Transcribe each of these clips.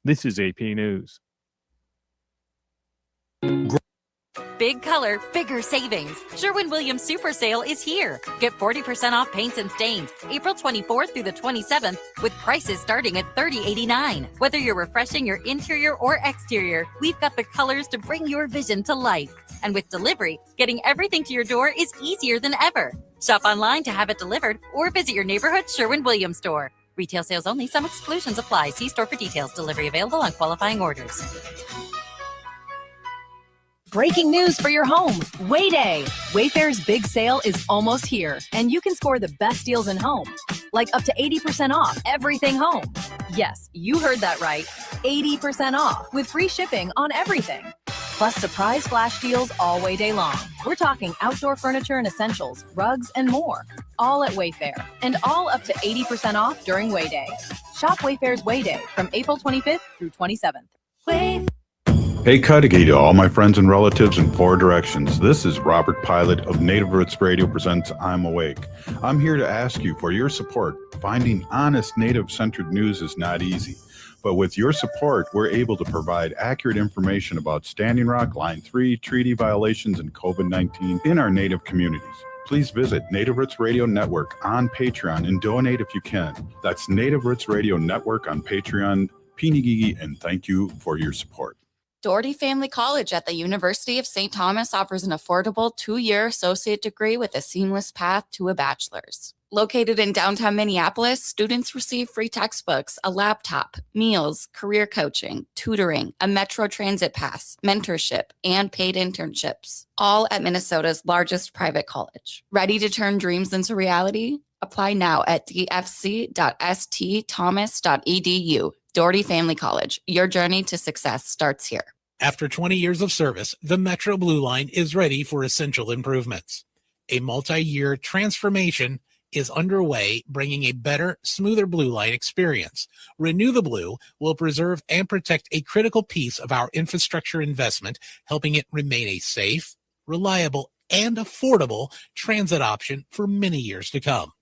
This is AP News. Big color, bigger savings. Sherwin-Williams Super Sale is here. Get 40% off paints and stains April 24th through the 27th with prices starting at $30.89. Whether you're refreshing your interior or exterior, we've got the colors to bring your vision to life. And with delivery, getting everything to your door is easier than ever. Shop online to have it delivered or visit your neighborhood Sherwin-Williams store. Retail sales only. Some exclusions apply. See store for details. Delivery available on qualifying orders. Breaking news for your home. Wayday. Wayfair's big sale is almost here, and you can score the best deals in home, like up to 80% off everything home. Yes, you heard that right. 80% off with free shipping on everything. Plus surprise flash deals all Wayday long. We're talking outdoor furniture and essentials, rugs, and more. All at Wayfair, and all up to 80% off during Wayday. Shop Wayfair's Wayday from April 25th through 27th. Wayfair. Hey, Cudahy to all my friends and relatives in 4 directions. This is Robert Pilot of Native Roots Radio presents I'm Awake. I'm here to ask you for your support. Finding honest Native-centered news is not easy, but with your support, we're able to provide accurate information about Standing Rock, Line 3, treaty violations, and COVID-19 in our Native communities. Please visit Native Roots Radio Network on Patreon and donate if you can. That's Native Roots Radio Network on Patreon. Pinigigi, and thank you for your support. Doherty Family College at the University of St. Thomas offers an affordable 2-year associate degree with a seamless path to a bachelor's. Located in downtown Minneapolis, students receive free textbooks, a laptop, meals, career coaching, tutoring, a Metro Transit pass, mentorship, and paid internships, all at Minnesota's largest private college. Ready to turn dreams into reality? Apply now at dfc.stthomas.edu. Doherty Family College, your journey to success starts here. After 20 years of service, the Metro Blue Line is ready for essential improvements. A multi-year transformation is underway, bringing a better, smoother Blue Line experience. Renew the Blue will preserve and protect a critical piece of our infrastructure investment, helping it remain a safe, reliable, and affordable transit option for many years to come.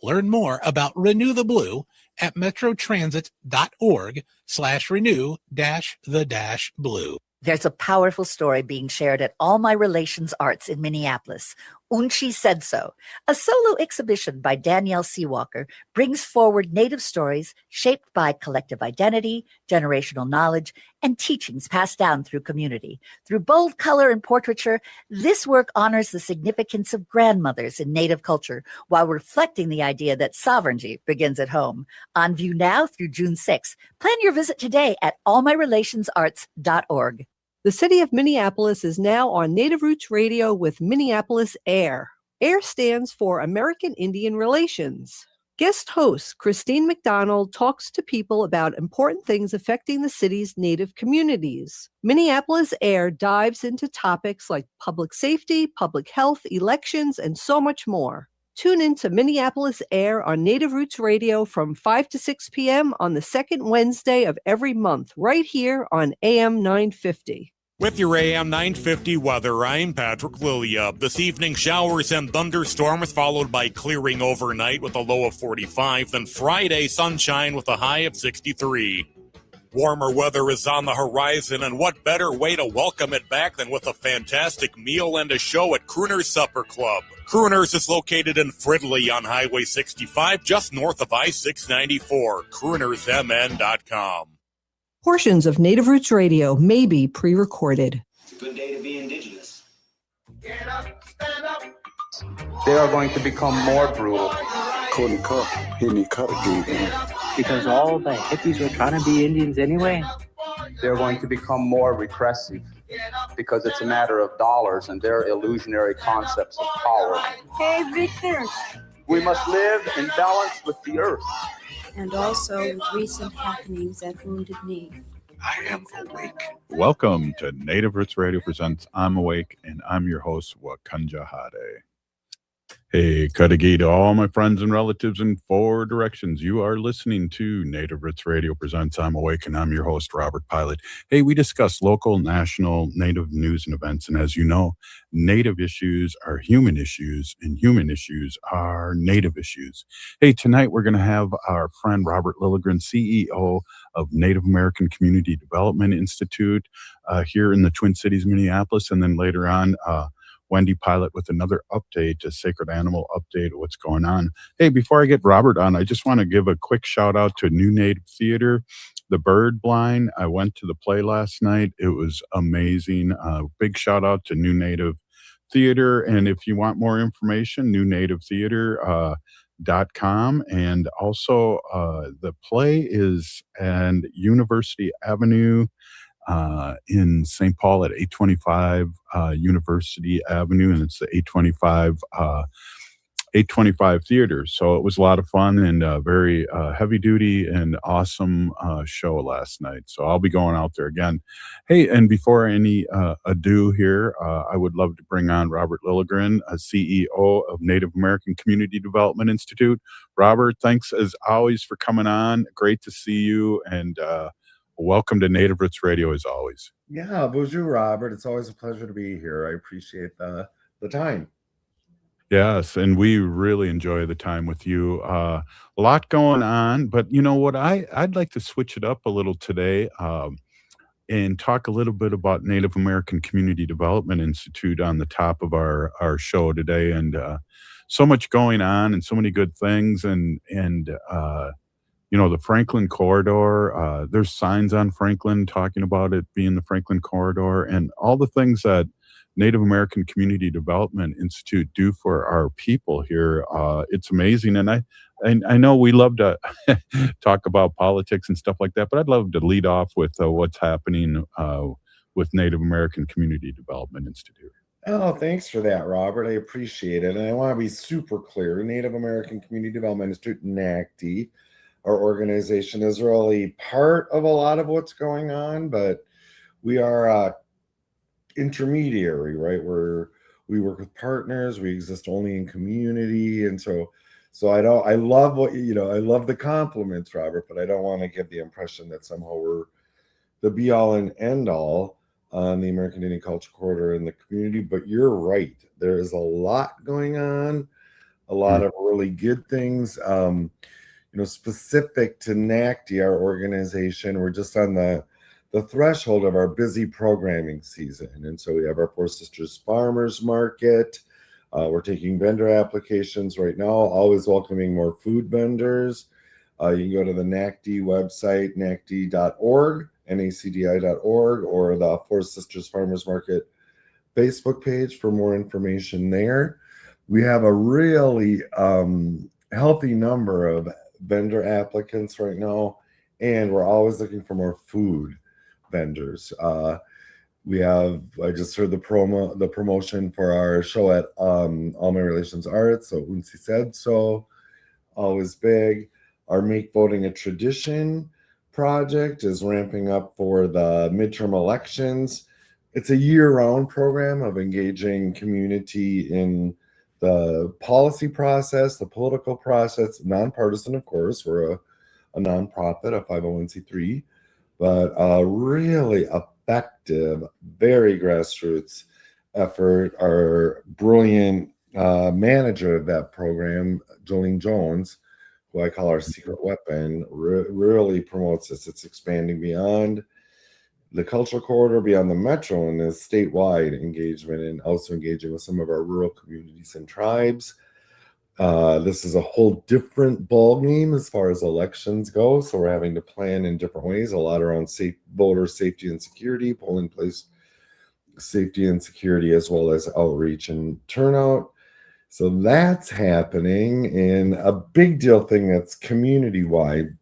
Learn more about Renew the Blue at metrotransit.org/renew-the-blue. There's a powerful story being shared at All My Relations Arts in Minneapolis. Unchi Said So, a solo exhibition by Danielle Seawalker, brings forward Native stories shaped by collective identity, generational knowledge, and teachings passed down through community. Through bold color and portraiture, this work honors the significance of grandmothers in Native culture while reflecting the idea that sovereignty begins at home. On view now through June 6th. Plan your visit today at allmyrelationsarts.org. The city of Minneapolis is now on Native Roots Radio with Minneapolis AIR. AIR stands for American Indian Relations. Guest host Christine McDonald talks to people about important things affecting the city's Native communities. Minneapolis AIR dives into topics like public safety, public health, elections, and so much more. Tune in to Minneapolis AIR on Native Roots Radio from 5 to 6 p.m. on the second Wednesday of every month, right here on AM 950. With your AM 950 weather, I'm Patrick Lilia. This evening, showers and thunderstorms followed by clearing overnight with a low of 45. Then Friday, sunshine with a high of 63. Warmer weather is on the horizon, and what better way to welcome it back than with a fantastic meal and a show at Crooner's Supper Club. Crooner's is located in Fridley on Highway 65, just north of I-694. CroonersMN.com. Portions of Native Roots Radio may be pre-recorded. It's a good day to be indigenous. Get up, stand up. They are going to become more brutal. Because all the hippies were trying to be Indians anyway. They're going to become more repressive because it's a matter of dollars and their illusionary concepts of power. Hey, Victor. We must live in balance with the earth. And also with recent happenings at Wounded Knee. I am awake. Welcome to Native Roots Radio presents I'm Awake, and I'm your host, Wakanja Hade. Hey, Cudahy to all my friends and relatives in four directions. You are listening to Native Roots Radio Presents I'm Awake, and I'm your host, Robert Pilot. Hey, we discuss local, national, Native news and events. And as you know, Native issues are human issues, and human issues are Native issues. Hey, tonight we're going to have our friend Robert Lilligren, CEO of Native American Community Development Institute here in the Twin Cities, Minneapolis. And then later on, Wendy Pilot with another update, a sacred animal update of what's going on. Hey, before I get Robert on, I just want to give a quick shout out to New Native Theater, The Bird Blind. I went to the play last night. It was amazing. Big shout out to New Native Theater. And if you want more information, newnativetheater.com. And also, the play is at University Avenue in St. Paul at 825 University Avenue, and it's the 825 Theater. So it was a lot of fun and very heavy duty and awesome show last night. So I'll be going out there again. Hey, and before any ado here, I would love to bring on Robert Lilligren, CEO of Native American Community Development Institute. Robert, thanks as always for coming on. Great to see you, and welcome to Native Roots Radio as always. Yeah, bonjour, Robert. It's always a pleasure to be here. I appreciate the time. Yes, and we really enjoy the time with you. A lot going on, but you know what? I'd like to switch it up a little today and talk a little bit about Native American Community Development Institute on the top of our show today, and so much going on and so many good things, and you know, the Franklin Corridor, there's signs on Franklin talking about it being the Franklin Corridor, and all the things that Native American Community Development Institute do for our people here. It's amazing. And I know we love to talk about politics and stuff like that, but I'd love to lead off with what's happening with Native American Community Development Institute. Oh, thanks for that, Robert. I appreciate it. And I want to be super clear. Native American Community Development Institute, NACDI, our organization, is really part of a lot of what's going on, but we are intermediary, right? We work with partners. We exist only in community, and so I love what I love the compliments, Robert, but I don't want to give the impression that somehow we're the be all and end all on the American Indian Culture Corridor in the community. But you're right. There is a lot going on, a lot of really good things. Specific to NACDI, our organization, we're just on the threshold of our busy programming season. And so we have our Four Sisters Farmers Market. We're taking vendor applications right now, always welcoming more food vendors. You can go to the NACDI website, nacdi.org, nacdi.org, or the Four Sisters Farmers Market Facebook page for more information there. We have a really healthy number of vendor applicants right now, and we're always looking for more food vendors. I just heard the promotion for our show at All My Relations Arts, so Unsi said so, always big. Our Make Voting a Tradition project is ramping up for the midterm elections. It's a year-round program of engaging community in the policy process, the political process, nonpartisan, of course. We're a nonprofit, a 501c3, but a really effective, very grassroots effort. Our brilliant manager of that program, Jolene Jones, who I call our secret weapon, really promotes this. It's expanding beyond the cultural corridor, beyond the metro, and is statewide engagement, and also engaging with some of our rural communities and tribes. This is a whole different ballgame as far as elections go, so we're having to plan in different ways, a lot around voter safety and security, polling place safety and security, as well as outreach and turnout. So that's happening, and a big deal thing that's community-wide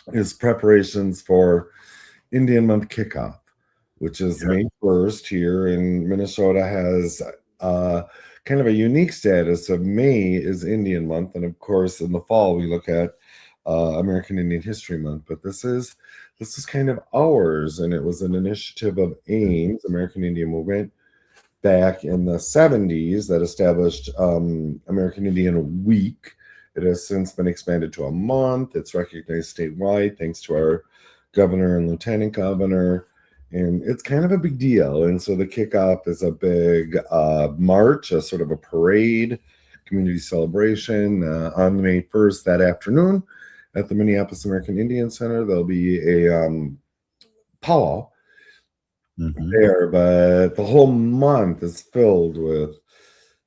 is preparations for Indian Month kickoff, which is May 1st here in Minnesota. Has kind of a unique status of May is Indian Month, and of course in the fall we look at American Indian History Month. But this is kind of ours, and it was an initiative of AIMS, American Indian Movement, back in the 70s that established American Indian Week. It has since been expanded to a month. It's recognized statewide thanks to our governor and lieutenant governor. And it's kind of a big deal. And so the kickoff is a big march, a sort of a parade, community celebration on May 1st that afternoon at the Minneapolis American Indian Center. There'll be a powwow there, but the whole month is filled with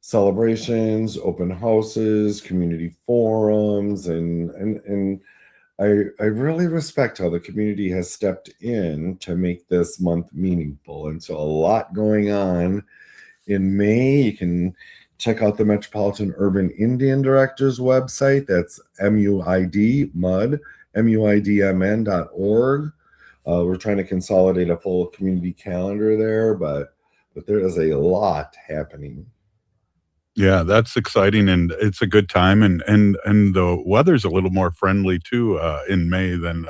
celebrations, open houses, community forums, and I really respect how the community has stepped in to make this month meaningful. And so a lot going on in May. You can check out the Metropolitan Urban Indian Director's website. That's muidmn.org. We're trying to consolidate a full community calendar there, but there is a lot happening. Yeah, that's exciting, and it's a good time, and the weather's a little more friendly too in May than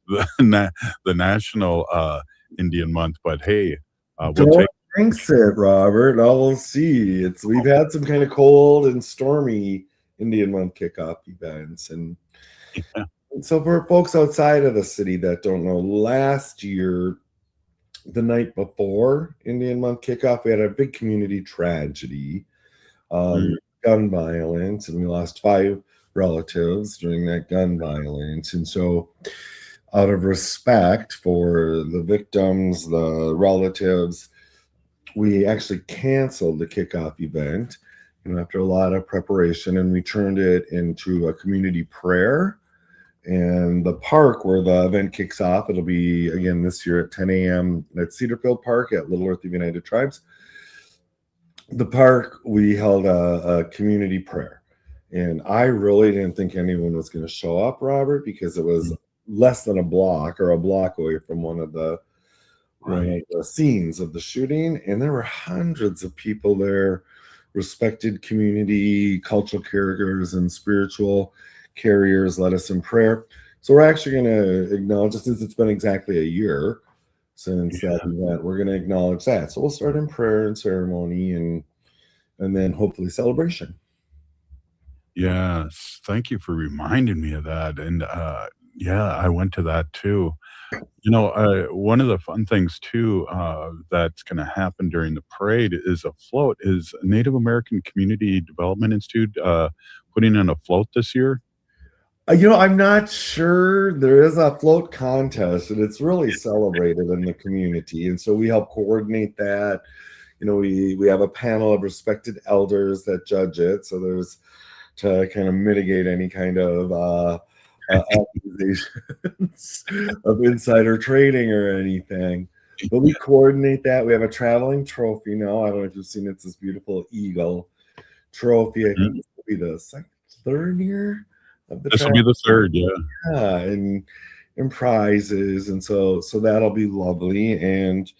the National Indian Month. But hey, we'll Don't jinx it, Robert. We'll see. We've had some kind of cold and stormy Indian Month kickoff events, and so for folks outside of the city that don't know, last year, the night before Indian Month kickoff, we had a big community tragedy. Gun violence, and we lost 5 relatives during that gun violence. And so out of respect for the victims, the relatives, we actually canceled the kickoff event, after a lot of preparation, and we turned it into a community prayer. And the park where the event kicks off, it'll be again this year at 10 a.m. at Cedarfield Park at Little Earth of United Tribes. The park, we held a community prayer, and I really didn't think anyone was going to show up, Robert, because it was less than a block away from one of the scenes of the shooting, and there were hundreds of people there, respected community, cultural carriers, and spiritual carriers led us in prayer. So we're actually going to acknowledge, since it's been exactly a year since that event, we're going to acknowledge that. So we'll start in prayer and ceremony, and then hopefully celebration. Yes, thank you for reminding me of that. And I went to that too. One of the fun things too that's going to happen during the parade is a float. Is Native American Community Development Institute putting in a float this year? I'm not sure. There is a float contest, and it's really celebrated in the community, and so we help coordinate that. We have a panel of respected elders that judge it, so there's to kind of mitigate any kind of accusations of insider trading or anything. But we coordinate that. We have a traveling trophy now. I don't know if you've seen it. It's this beautiful eagle trophy. I think this will be the third year. This will be the third, and prizes, and so that'll be lovely, and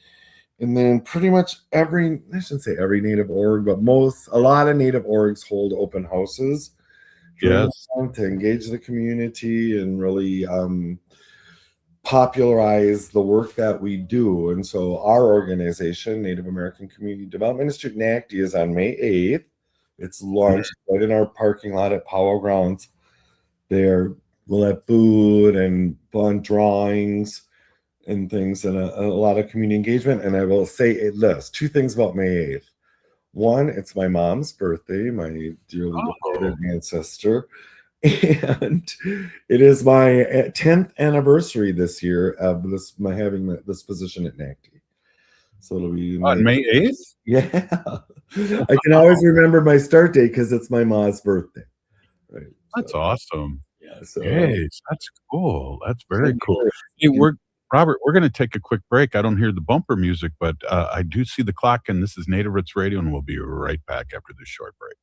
then pretty much I shouldn't say every Native org, but a lot of Native orgs hold open houses to engage the community and really popularize the work that we do. And so our organization, Native American Community Development Institute, NACDI, is on May 8th. It's launched right in our parking lot at Powell Grounds. There we'll have food and fun drawings and things, and a lot of community engagement. And I will say this: 2 things about May 8th. One, it's my mom's birthday, my dearly departed ancestor, and it is my 10th anniversary this year of my having this position at NACDI. So it'll be on May 8th. Yeah, I can always remember my start date because it's my mom's birthday. Right. That's awesome. Yeah. Hey, that's cool. That's very cool. Hey, Robert, we're going to take a quick break. I don't hear the bumper music, but I do see the clock, and this is Native Roots Radio, and we'll be right back after this short break.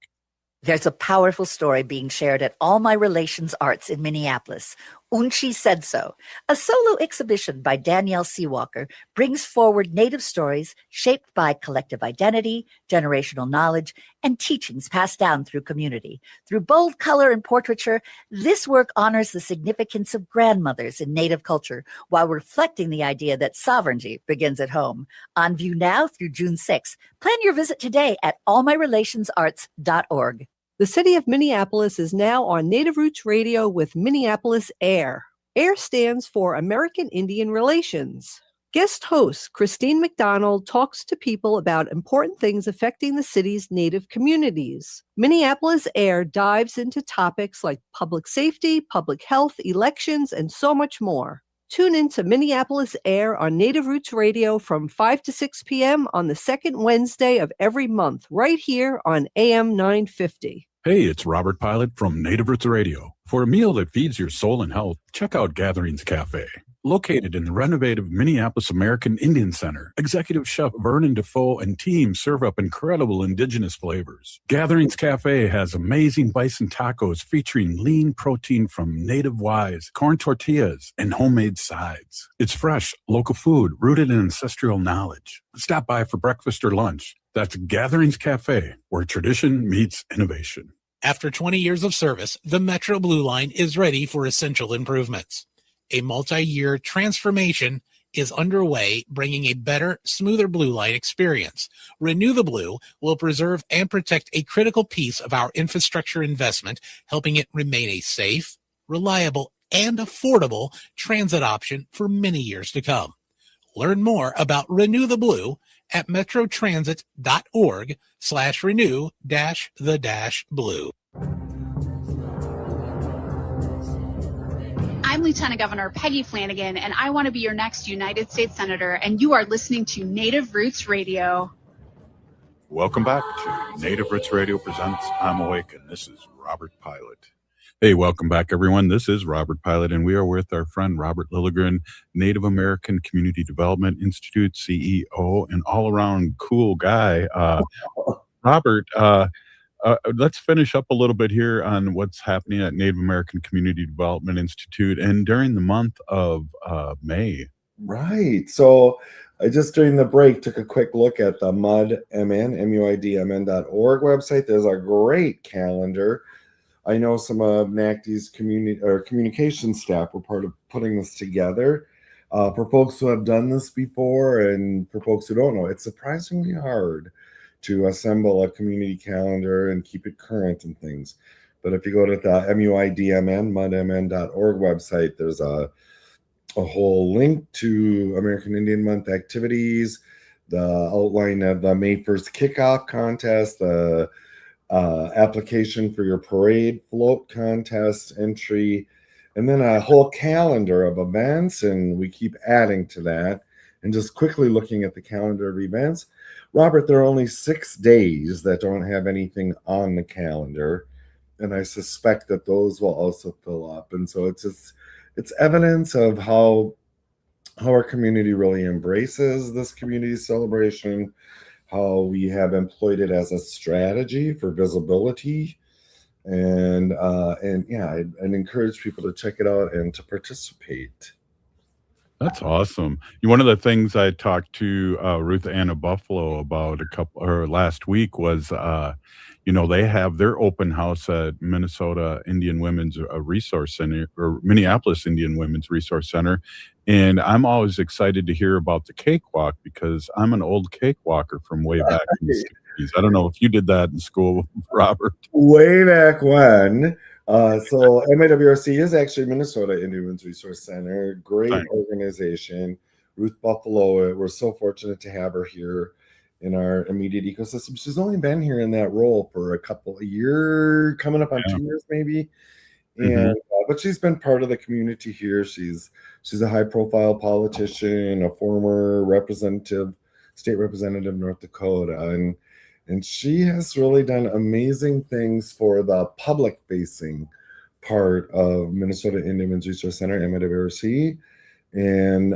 There's a powerful story being shared at All My Relations Arts in Minneapolis. Unchi Said So, a solo exhibition by Danielle Seawalker, brings forward Native stories shaped by collective identity, generational knowledge, and teachings passed down through community. Through bold color and portraiture, this work honors the significance of grandmothers in Native culture while reflecting the idea that sovereignty begins at home. On view now through June 6th. Plan your visit today at allmyrelationsarts.org. The city of Minneapolis is now on Native Roots Radio with Minneapolis AIR. AIR stands for American Indian Relations. Guest host Christine McDonald talks to people about important things affecting the city's Native communities. Minneapolis AIR dives into topics like public safety, public health, elections, and so much more. Tune in to Minneapolis AIR on Native Roots Radio from 5 to 6 p.m. on the second Wednesday of every month, right here on AM 950. Hey, it's Robert Pilot from Native Roots Radio. For a meal that feeds your soul and health, check out Gatherings Cafe. Located in the renovated Minneapolis American Indian Center, Executive Chef Vernon Defoe and team serve up incredible indigenous flavors. Gatherings Cafe has amazing bison tacos featuring lean protein from native wise, corn tortillas, and homemade sides. It's fresh, local food rooted in ancestral knowledge. Stop by for breakfast or lunch. That's Gatherings Cafe, where tradition meets innovation. After 20 years of service, the Metro Blue Line is ready for essential improvements. A multi-year transformation is underway, bringing a better, smoother blue line experience. Renew the Blue will preserve and protect a critical piece of our infrastructure investment, helping it remain a safe, reliable, and affordable transit option for many years to come. Learn more about Renew the Blue at metrotransit.org/renew-the-blue. I'm Lieutenant Governor Peggy Flanagan, and I want to be your next United States Senator, and you are listening to Native Roots Radio. Welcome back to Native Roots Radio presents I'm Awake, and this is Robert Pilot. Hey, welcome back, everyone. This is Robert Pilot, and we are with our friend Robert Lilligren, Native American Community Development Institute CEO, and all-around cool guy. Robert, let's finish up a little bit here on what's happening at Native American Community Development Institute and during the month of May. Right. So I just during the break took a quick look at the MUIDMN.org website. There's a great calendar. I know some of NACDI's communication staff were part of putting this together. For folks who have done this before and for folks who don't know, it's surprisingly hard to assemble a community calendar and keep it current and things. But if you go to the MUIDMN.org website, there's a whole link to American Indian Month activities, the outline of the May 1st kickoff contest, the application for your parade float contest entry, and then a whole calendar of events, and we keep adding to that. And just quickly looking at the calendar of events, Robert, there are only 6 days that don't have anything on the calendar, and I suspect that those will also fill up. And so it's evidence of how our community really embraces this community celebration, how we have employed it as a strategy for visibility, and yeah, I'd encourage people to check it out and to participate. That's awesome. One of the things I talked to Ruth Anna Buffalo about last week was, they have their open house at Minnesota Indian Women's Resource Center, or Minneapolis Indian Women's Resource Center. And I'm always excited to hear about the cakewalk because I'm an old cakewalker from way back in the 60s. I don't know if you did that in school, Robert. Way back when. So MAWRC is actually Minnesota Indian Women's Resource Center. Great organization. Ruth Buffalo, we're so fortunate to have her here in our immediate ecosystem. She's only been here in that role for a year, coming up on 2 years maybe. And but she's been part of the community here. She's a high-profile politician, a former state representative of North Dakota, and she has really done amazing things for the public-facing part of Minnesota Indian Women's Resource Center, MAWRC. And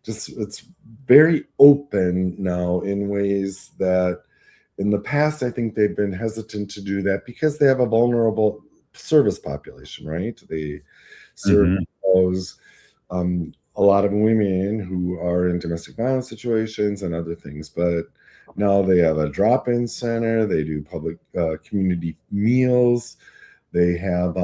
it's very open now in ways that in the past, I think they've been hesitant to do that because they have a vulnerable service population, right? serving those a lot of women who are in domestic violence situations and other things. But now they have a drop-in center. They do public community meals. They have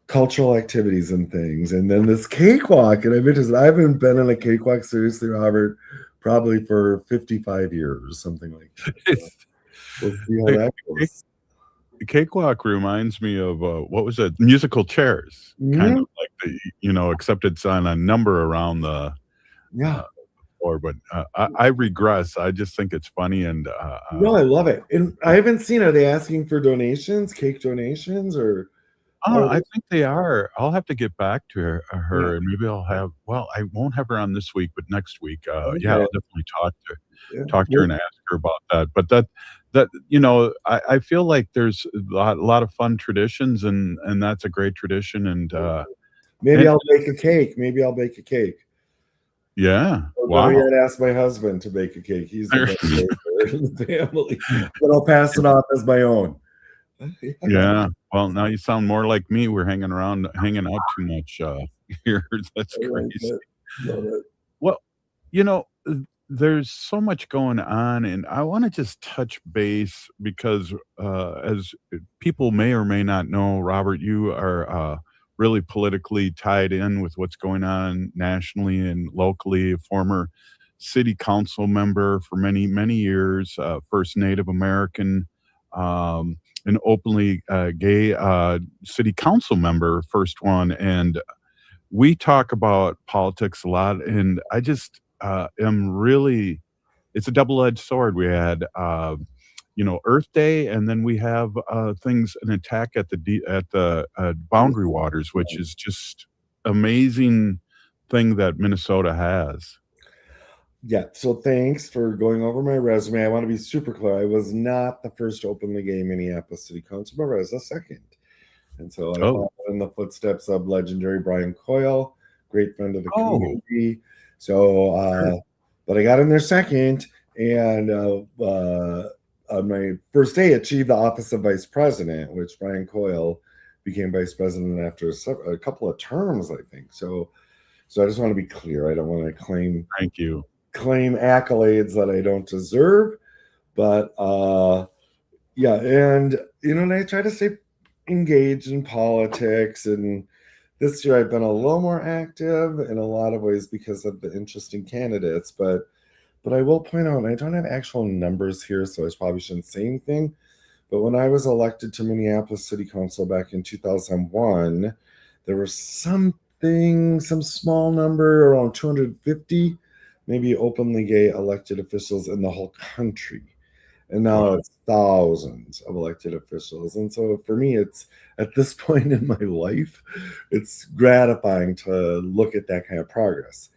cultural activities and things. And then this cakewalk, and I haven't been in a cakewalk, seriously, Robert, probably for 55 years, something like that. So we'll see how that goes. Cakewalk reminds me of what was it? Musical chairs, kind of like the accepted on a number around the floor. But I regress. I just think it's funny and no, I love it. And I haven't seen. Are they asking for donations, cake donations, or? Oh, I think they are. I'll have to get back to her and maybe I'll have. Well, I won't have her on this week, but next week, yeah, I'll definitely talk to her and ask her about that. But that I feel like there's a lot of fun traditions, and that's a great tradition. And maybe I'll bake a cake. Yeah. Wow. Better yet, ask my husband to bake a cake. He's the best baker in the family. But I'll pass it off as my own. Yeah. Well, now you sound more like me. We're hanging out too much here. That's crazy. Well, there's so much going on, and I want to just touch base because as people may or may not know, Robert, you are really politically tied in with what's going on nationally and locally, a former city council member for many, many years, first Native American, an openly gay city council member, first one. And we talk about politics a lot, and I just am really, it's a double-edged sword. We had Earth Day, and then we have an attack at the Boundary Waters, which is just amazing thing that Minnesota has. Yeah, so thanks for going over my resume. I want to be super clear. I was not the first openly gay Minneapolis City Council member. I was the second. And so I followed in the footsteps of legendary Brian Coyle, great friend of the community. So, but I got in there second, and on my first day, achieved the office of vice president, which Brian Coyle became vice president after a couple of terms, I think. So I just want to be clear. I don't want to claim accolades that I don't deserve, but yeah, and and I try to stay engaged in politics, and this year I've been a little more active in a lot of ways because of the interesting candidates, but I will point out, and I don't have actual numbers here, so I probably shouldn't say anything, but when I was elected to Minneapolis City Council back in 2001, there was some small number, around 250 maybe openly gay elected officials in the whole country. And now it's thousands of elected officials. And so for me, it's at this point in my life, it's gratifying to look at that kind of progress.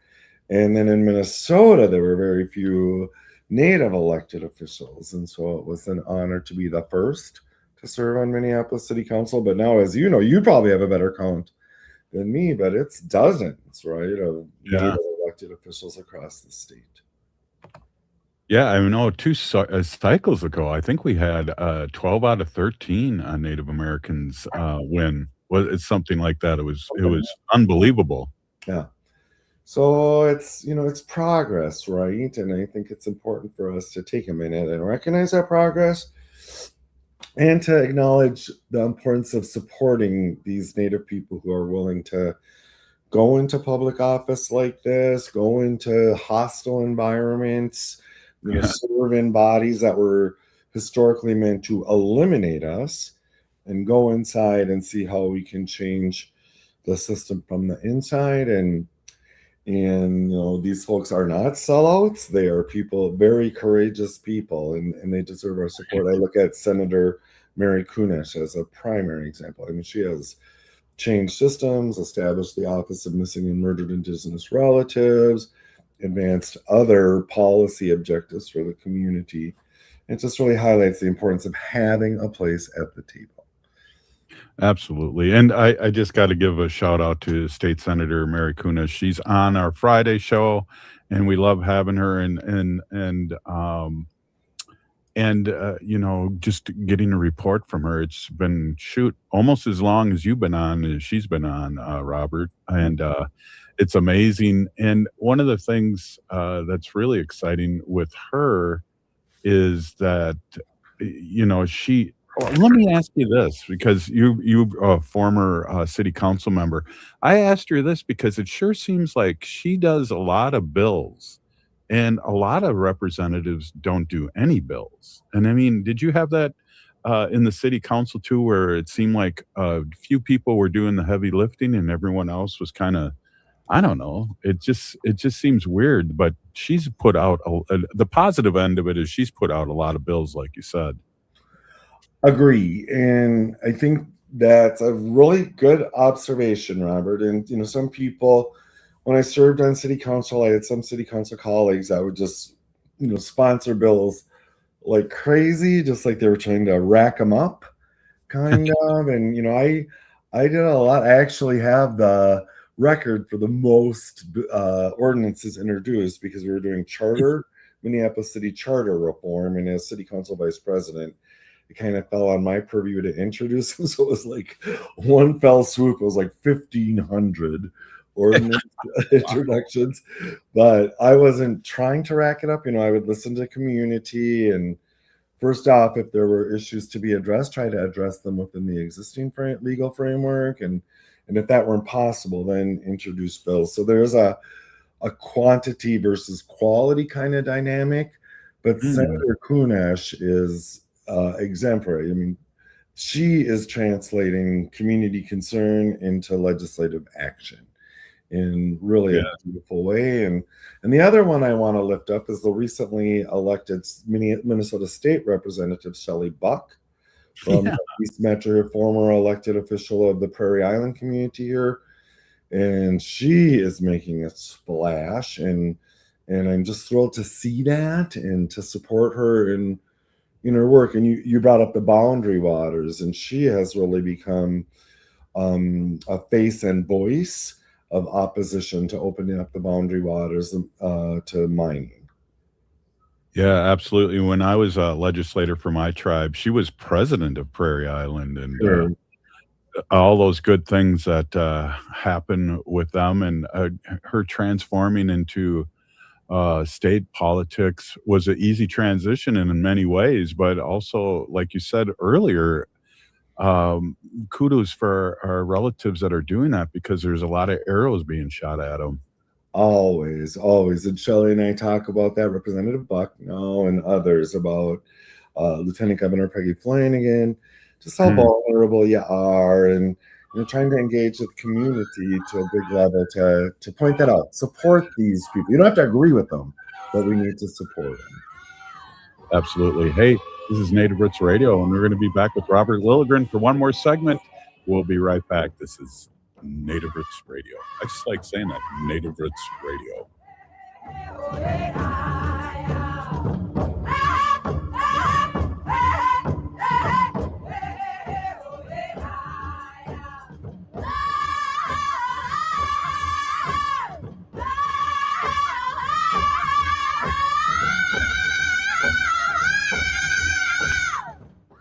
And then in Minnesota, there were very few Native elected officials. And so it was an honor to be the first to serve on Minneapolis City Council. But now, as you know, you probably have a better count than me, but it's dozens, right, of Native elected officials across the state. Yeah, I know 2 cycles ago, I think we had 12 out of 13 Native Americans win. It's something like that. It was unbelievable. Yeah. So it's it's progress, right? And I think it's important for us to take a minute and recognize that progress, and to acknowledge the importance of supporting these Native people who are willing to go into public office like this, go into hostile environments, serve in bodies that were historically meant to eliminate us, and go inside and see how we can change the system from the inside. And these folks are not sellouts. They are people, very courageous people, and they deserve our support. I look at Senator Mary Kunesh as a primary example. I mean, she has changed systems, established the Office of Missing and Murdered Indigenous Relatives, advanced other policy objectives for the community. It just really highlights the importance of having a place at the table. Absolutely. And I just got to give a shout out to State Senator Mary Kunesh. She's on our Friday show, and we love having her. And And, just getting a report from her, it's been, almost as long as you've been on, as she's been on, Robert. And it's amazing. And one of the things that's really exciting with her is that, let me ask you this, because you a former city council member. I asked her this because it sure seems like she does a lot of bills, and a lot of representatives don't do any bills. And I mean, did you have that in the city council too, where it seemed like a few people were doing the heavy lifting and everyone else was kind of, I don't know. It just seems weird, but she's put out the positive end of it is she's put out a lot of bills, like you said. Agree. And I think that's a really good observation, Robert. And, some people, when I served on city council, I had some city council colleagues that would just, sponsor bills like crazy, just like they were trying to rack them up, kind of. And, I did a lot. I actually have the record for the most ordinances introduced because we were doing Minneapolis city charter reform. And as city council vice president, it kind of fell on my purview to introduce them. So it was like one fell swoop. It was like 1,500 ordinance introductions. But I wasn't trying to rack it up. I would listen to community. And first off, if there were issues to be addressed, try to address them within the existing legal framework. And if that weren't possible, then introduce bills. So there's a quantity versus quality kind of dynamic. But Senator Kunesh is exemplary. I mean, she is translating community concern into legislative action in really a beautiful way. And the other one I want to lift up is the recently elected Minnesota State Representative Shelley Buck from East Metro, former elected official of the Prairie Island community here. And she is making a splash, and I'm just thrilled to see that and to support her in her work. And you brought up the boundary waters, and she has really become a face and voice of opposition to opening up the boundary waters to mining. Yeah, absolutely. When I was a legislator for my tribe, she was president of Prairie Island, and all those good things that happen with them, and her transforming into state politics was an easy transition in many ways, but also, like you said earlier, kudos for our relatives that are doing that, because there's a lot of arrows being shot at them. Always. And Shelley and I talk about that, Representative Buck and others, about Lieutenant Governor Peggy Flanagan, just how vulnerable you are, and trying to engage with community to a big level to point that out. Support these people. You don't have to agree with them, but we need to support them. Absolutely. Hey, this is Native Roots Radio, and we're going to be back with Robert Lilligren for one more segment. We'll be right back. This is Native Roots Radio. I just like saying that, Native Roots Radio.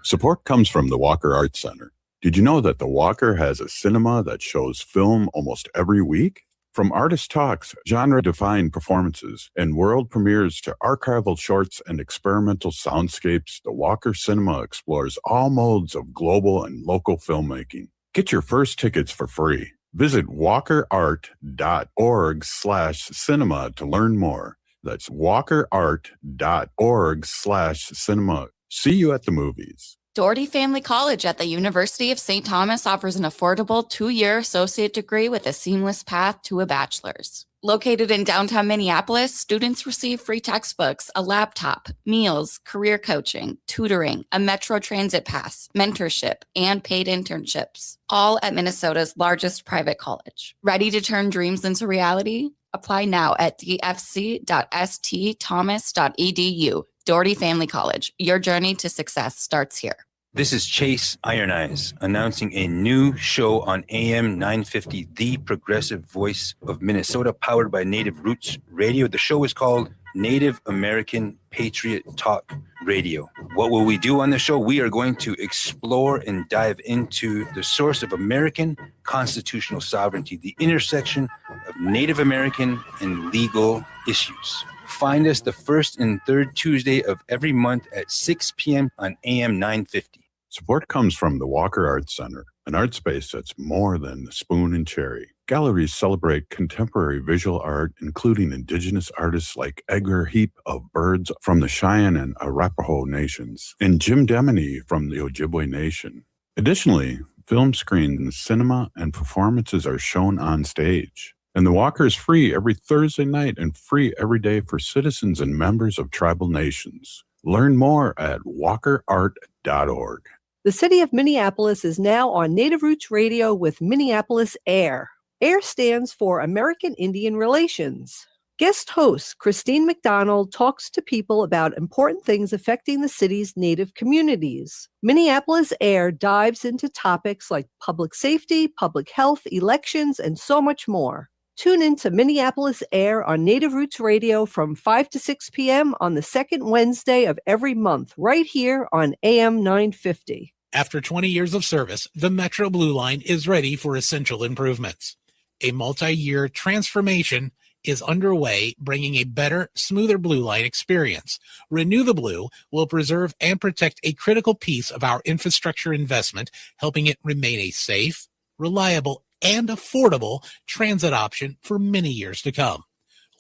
Support comes from the Walker Arts Center. Did you know that the Walker has a cinema that shows film almost every week? From artist talks, genre-defined performances, and world premieres to archival shorts and experimental soundscapes, the Walker Cinema explores all modes of global and local filmmaking. Get your first tickets for free. Visit walkerart.org/cinema to learn more. That's walkerart.org/cinema. See you at the movies. Doherty Family College at the University of St. Thomas offers an affordable 2-year associate degree with a seamless path to a bachelor's. Located in downtown Minneapolis, students receive free textbooks, a laptop, meals, career coaching, tutoring, a Metro Transit pass, mentorship, and paid internships, all at Minnesota's largest private college. Ready to turn dreams into reality? Apply now at dfc.stthomas.edu. Doherty Family College. Your journey to success starts here. This is Chase Iron Eyes announcing a new show on AM 950, the progressive voice of Minnesota, powered by Native Roots Radio. The show is called Native American Patriot Talk Radio. What will we do on the show? We are going to explore and dive into the source of American constitutional sovereignty, the intersection of Native American and legal issues. Find us the first and third Tuesday of every month at 6 p.m. on AM 950. Support comes from the Walker Arts Center, an art space that's more than the spoon and cherry. Galleries celebrate contemporary visual art, including indigenous artists like Edgar Heap of Birds from the Cheyenne and Arapaho nations, and Jim Demeny from the Ojibwe Nation. Additionally, film screens, cinema, and performances are shown on stage. And the Walker is free every Thursday night and free every day for citizens and members of tribal nations. Learn more at walkerart.org. The city of Minneapolis is now on Native Roots Radio with Minneapolis AIR. AIR stands for American Indian Relations. Guest host Christine McDonald talks to people about important things affecting the city's Native communities. Minneapolis AIR dives into topics like public safety, public health, elections, and so much more. Tune in to Minneapolis AIR on Native Roots Radio from 5 to 6 p.m. on the second Wednesday of every month, right here on AM 950. After 20 years of service, the Metro Blue Line is ready for essential improvements. A multi-year transformation is underway, bringing a better, smoother Blue Line experience. Renew the Blue will preserve and protect a critical piece of our infrastructure investment, helping it remain a safe, reliable, and affordable transit option for many years to come.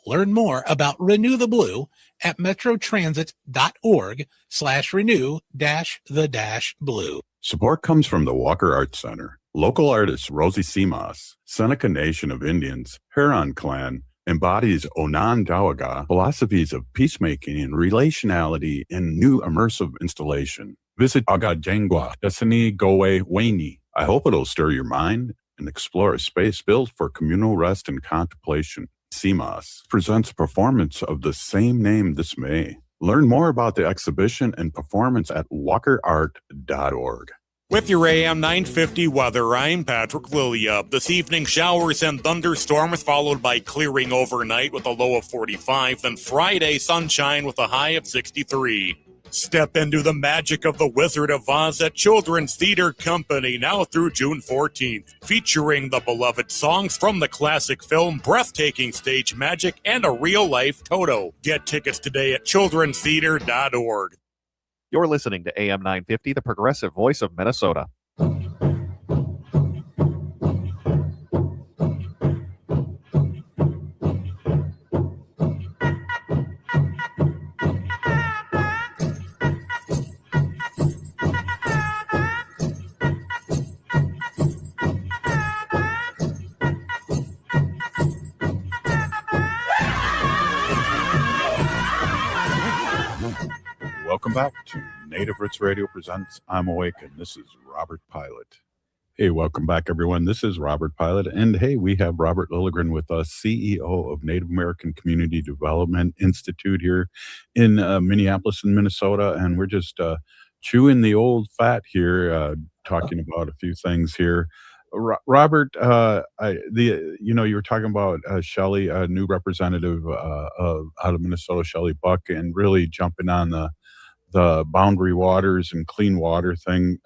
Learn more about Renew the Blue at metrotransit.org/renew-the-blue. Support comes from the Walker Arts Center. Local artist Rosie Simas, Seneca Nation of Indians, Huron Clan, embodies Onondaga philosophies of peacemaking and relationality in new immersive installation. Visit Agajengwa, Destiny Gowe Weni. I hope it'll stir your mind and explore a space built for communal rest and contemplation. Simas presents a performance of the same name this May. Learn more about the exhibition and performance at walkerart.org. With your AM 950 weather, I'm Patrick Lilligren. This evening, showers and thunderstorms followed by clearing overnight with a low of 45. Then Friday, sunshine with a high of 63. Step into the magic of The Wizard of Oz at Children's Theater Company now through June 14th, featuring the beloved songs from the classic film, breathtaking stage magic, and a real-life Toto. Get tickets today at childrenstheater.org. You're listening to AM 950, the progressive voice of Minnesota. Welcome back to Native Roots Radio presents I'm Awake, and this is Robert Pilot. Hey, welcome back, everyone. This is Robert Pilot, and hey, we have Robert Lilligren with us, CEO of Native American Community Development Institute here in Minneapolis and Minnesota, and we're just chewing the old fat here, talking about a few things here. Robert, you were talking about Shelley, a new representative out of Minnesota, Shelley Buck, and really jumping on the boundary waters and clean water thing.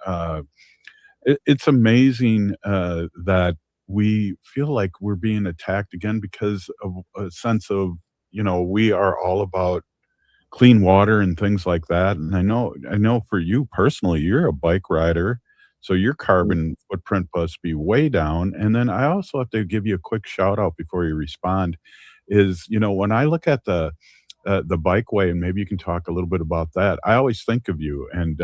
It's amazing that we feel like we're being attacked again because of a sense of, we are all about clean water and things like that. And I know for you personally, you're a bike rider, so your carbon footprint must be way down. And then I also have to give you a quick shout out before you respond is, when I look at the bikeway, and maybe you can talk a little bit about that, I always think of you and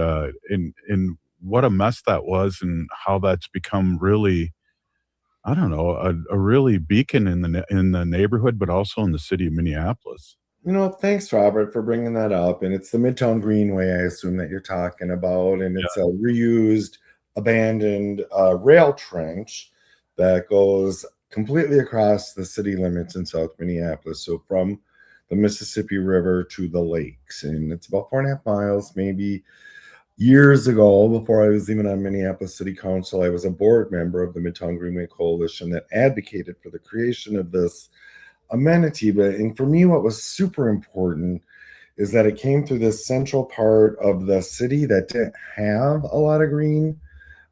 in what a mess that was and how that's become really, I don't know, a really beacon in the neighborhood, but also in the city of Minneapolis. Thanks, Robert, for bringing that up. And it's the Midtown Greenway, I assume, that you're talking about. And it's a reused, abandoned rail trench that goes completely across the city limits in South Minneapolis. So from the Mississippi River to the lakes. And it's about 4.5 miles, maybe. Years ago, before I was even on Minneapolis City Council, I was a board member of the Midtown Greenway Coalition that advocated for the creation of this amenity, and for me, what was super important is that it came through this central part of the city that didn't have a lot of green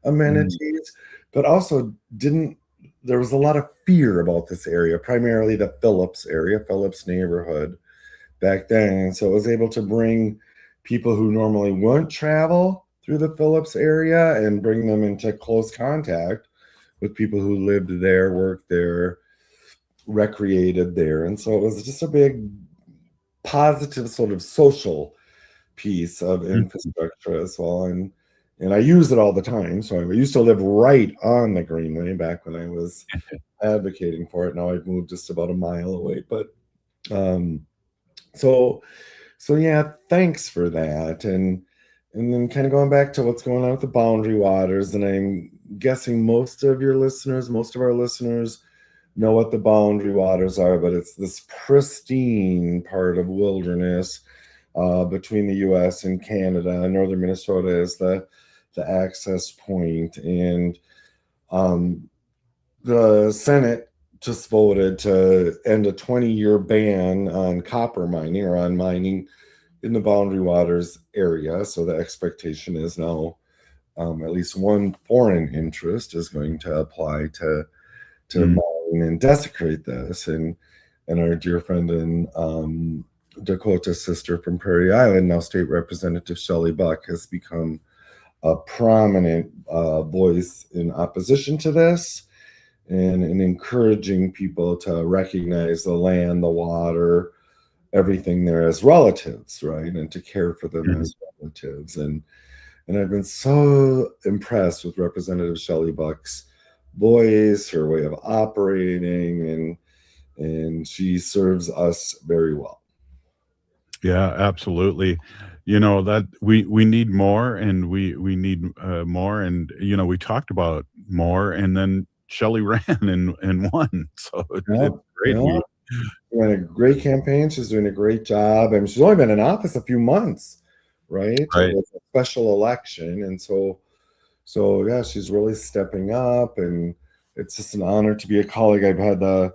amenities, but also didn't. There was a lot of fear about this area, primarily the Phillips area, Phillips neighborhood back then. And so it was able to bring people who normally wouldn't travel through the Phillips area and bring them into close contact with people who lived there, worked there, recreated there. And so it was just a big positive sort of social piece of infrastructure as well. And I use it all the time. So I used to live right on the Greenway back when I was advocating for it. Now I've moved just about a mile away. But so yeah, thanks for that. And then kind of going back to what's going on with the boundary waters, and I'm guessing most of our listeners know what the boundary waters are, but it's this pristine part of wilderness between the U.S. and Canada. Northern Minnesota is the access point, and the Senate just voted to end a 20-year ban on copper mining, or on mining in the boundary waters area. So the expectation is now at least one foreign interest is going to apply to mine and desecrate this. And our dear friend and Dakota's sister from Prairie Island, now State Representative Shelley Buck, has become a prominent voice in opposition to this, and encouraging people to recognize the land, the water, everything there as relatives, right? And to care for them as relatives. And I've been so impressed with Representative Shelley Buck's voice, her way of operating, and she serves us very well. Yeah, absolutely. That we need more, and we need more, and we talked about more, and then Shelley ran and won. So it's great. Yeah. Doing a great campaign. She's doing a great job. I mean, she's only been in office a few months, right? Right. It was a special election, and so yeah, she's really stepping up, and it's just an honor to be a colleague. I've had the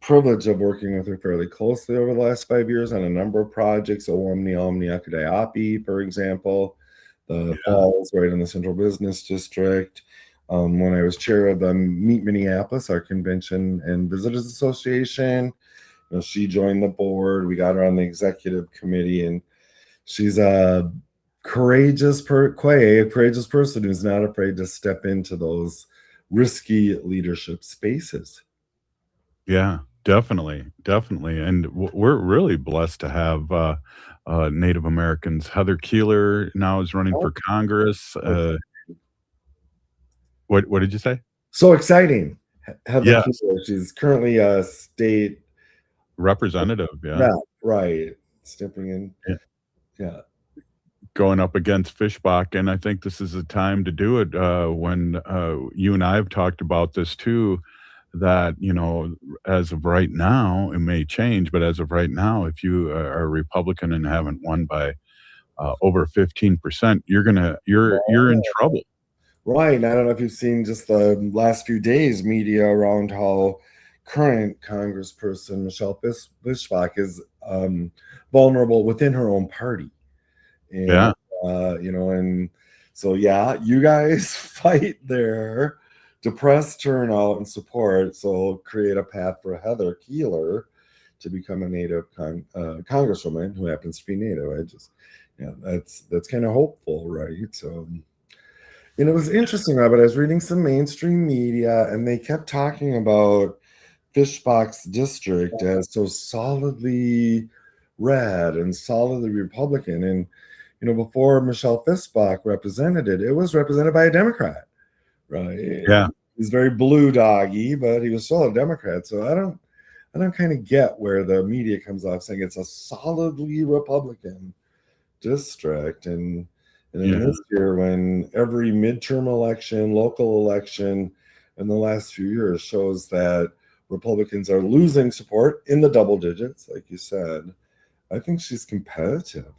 privilege of working with her fairly closely over the last 5 years on a number of projects. Omni Akadaapi, for example, the falls right in the Central Business District. When I was chair of the Meet Minneapolis, our convention and visitors association, she joined the board. We got her on the executive committee, and she's a courageous person who's not afraid to step into those risky leadership spaces. Yeah, definitely. And we're really blessed to have Native Americans. Heather Keeler now is running for Congress. What did you say? So exciting. Heather Yes. Keeler, she's currently a state representative. Yeah, right. Stepping in. Yeah. Going up against Fishbach, and I think this is the time to do it. When you and I have talked about this too, that as of right now, it may change, but as of right now, if you are a Republican and haven't won by over 15%, you're in trouble. Right. And I don't know if you've seen just the last few days media around how current Congressperson Michelle Fishbach is vulnerable within her own party. And, and so, yeah, you guys fight there to press turnout and support. So create a path for Heather Keeler to become a Native congresswoman who happens to be Native. That's kind of hopeful, right? So, it was interesting, Robert. I was reading some mainstream media, and they kept talking about Fishbach's district as so solidly red and solidly Republican. And before Michelle Fishbach represented it was represented by a Democrat, right? Yeah, he's very blue doggy, but he was still a Democrat. So I don't kind of get where the media comes off saying it's a solidly Republican district. And in this year, when every midterm election, local election in the last few years shows that Republicans are losing support in the double digits, like you said, I think she's competitive.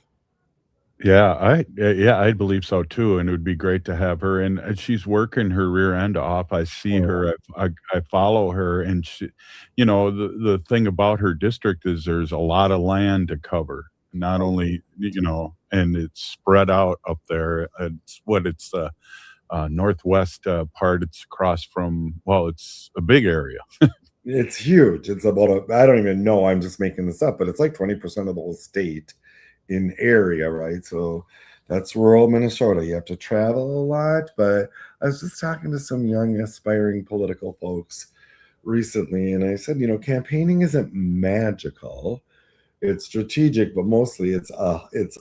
I believe so too, and it would be great to have her. And she's working her rear end off. I see her. I follow her, and the thing about her district is there's a lot of land to cover. Not only and it's spread out up there. It's the northwest part. It's across from. Well, it's a big area. It's huge. It's about I don't even know. I'm just making this up, but it's like 20% of the whole state in area, right? So that's rural Minnesota. You have to travel a lot. But I was just talking to some young aspiring political folks recently, and I said, campaigning isn't magical. It's strategic, but mostly it's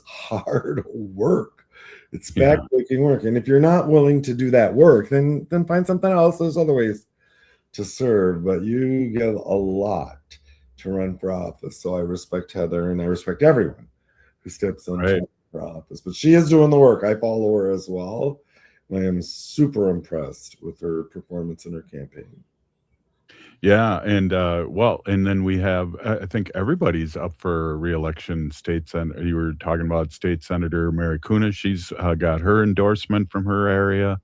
hard work. It's Yeah. backbreaking work. And if you're not willing to do that work, then find something else. There's other ways to serve, but you give a lot to run for office. So I respect Heather and I respect everyone who steps into for office. But she is doing the work. I follow her as well. And I am super impressed with her performance in her campaign. Yeah, and and then we have. I think everybody's up for re-election. You were talking about State Senator Mary Kunis. She's got her endorsement from her area,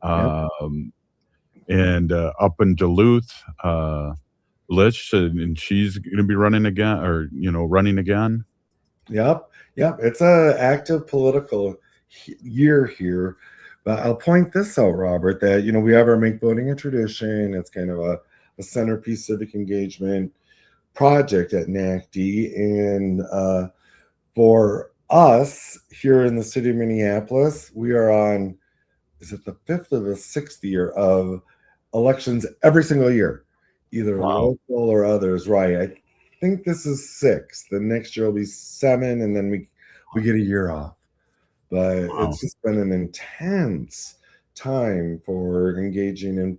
Yep. and up in Duluth, Lish, and she's going to be running again, running again. Yep. It's a active political year here. But I'll point this out, Robert, that we have our Make Voting a Tradition. It's kind of a centerpiece civic engagement project at NACDI. And for us here in the city of Minneapolis, we are on, is it the 5th or the 6th year of elections every single year, either local or others, right? I think this is 6. The next year will be 7, and then we get a year off. But it's just been an intense time for engaging in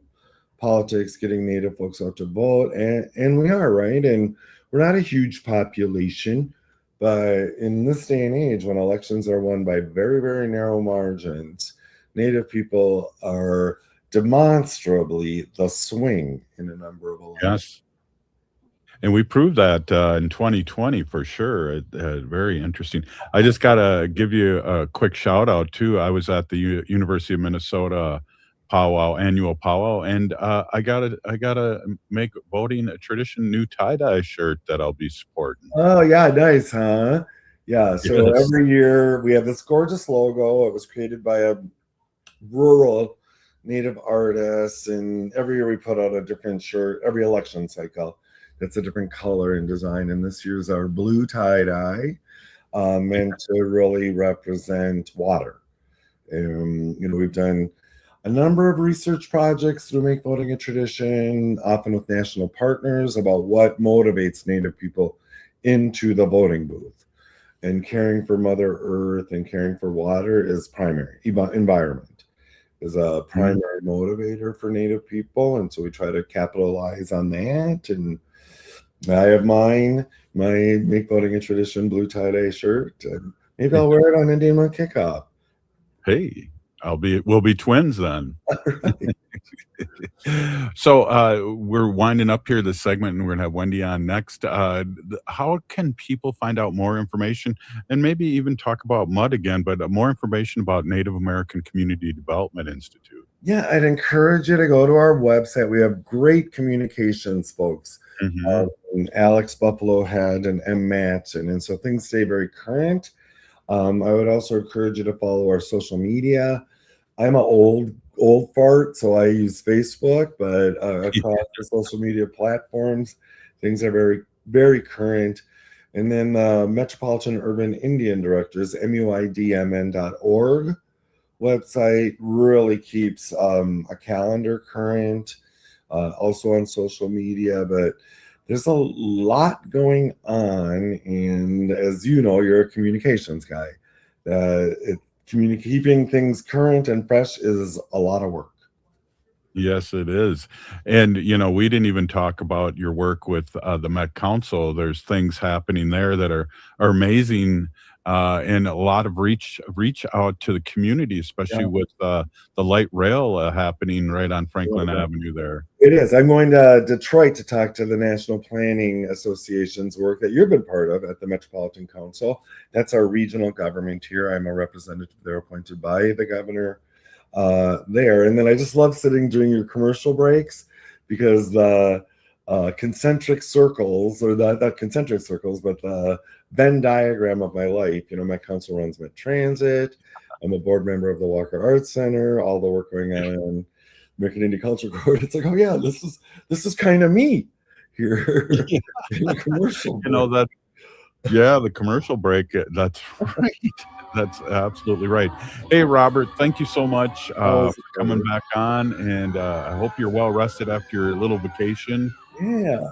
politics, getting Native folks out to vote, and we are, right? And we're not a huge population, but in this day and age, when elections are won by very, very narrow margins, Native people are demonstrably the swing in a number of elections. Yes. And we proved that in 2020 for sure. Very interesting. I just got to give you a quick shout out too. I was at the University of Minnesota annual powwow, and I gotta make voting a tradition new tie-dye shirt that I'll be supporting. Oh yeah, nice, huh? Yeah. So Yes. every year we have this gorgeous logo. It was created by a rural Native artist, and every year we put out a different shirt. Every election cycle, that's a different color and design. And this year's our blue tie-dye, meant to really represent water. We've done a number of research projects through Make Voting a Tradition, often with national partners, about what motivates Native people into the voting booth. And caring for Mother Earth and caring for water is primary. Environment is a primary motivator for Native people. And so we try to capitalize on that. And I have my Make Voting a Tradition blue tie-dye shirt. And maybe I'll wear it on Indian Month Kickoff. Hey, we'll be twins then. So we're winding up here this segment, and we're gonna have Wendy on next. How can people find out more information, and maybe even talk about MUD again, but more information about Native American Community Development Institute? Yeah, I'd encourage you to go to our website. We have great communications folks. Alex Buffalo Head and M. Matson, and so things stay very current. I would also encourage you to follow our social media. I'm an old fart, so I use Facebook, but across the social media platforms, things are very, very current. And then Metropolitan Urban Indian Directors, MUIDMN.org website really keeps a calendar current, also on social media, but there's a lot going on. And as you know, you're a communications guy. Keeping things current and fresh is a lot of work. Yes, it is. And, we didn't even talk about your work with the Met Council. There's things happening there that are amazing, and a lot of reach out to the community, especially Yeah. with the light rail happening right on Franklin Yeah. Avenue there. It is. I'm going to Detroit to talk to the National Planning Association's work that you've been part of at the Metropolitan Council. That's our regional government here. I'm a representative there appointed by the governor there. And then I just love sitting during your commercial breaks because the concentric circles, or not concentric circles, but the Venn diagram of my life. My council runs Met Transit. I'm a board member of the Walker Arts Center, all the work going on American Indian Culture Code. It's like, oh yeah, this is kind of me here in the commercial break. The commercial break. That's right. That's absolutely right. Hey, Robert, thank you so much for coming back on, and I hope you're well rested after your little vacation. Yeah.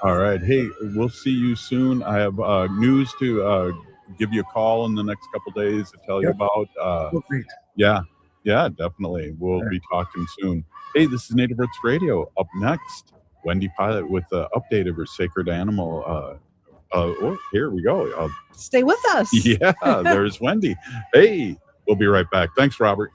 All right. Hey, we'll see you soon. I have news to give you a call in the next couple days to tell you about. Great. Yeah, definitely. We'll be talking soon. Hey, this is Native Roots Radio. Up next, Wendy Pilot with the update of her sacred animal. Here we go. Stay with us. Yeah, there's Wendy. Hey, we'll be right back. Thanks, Robert.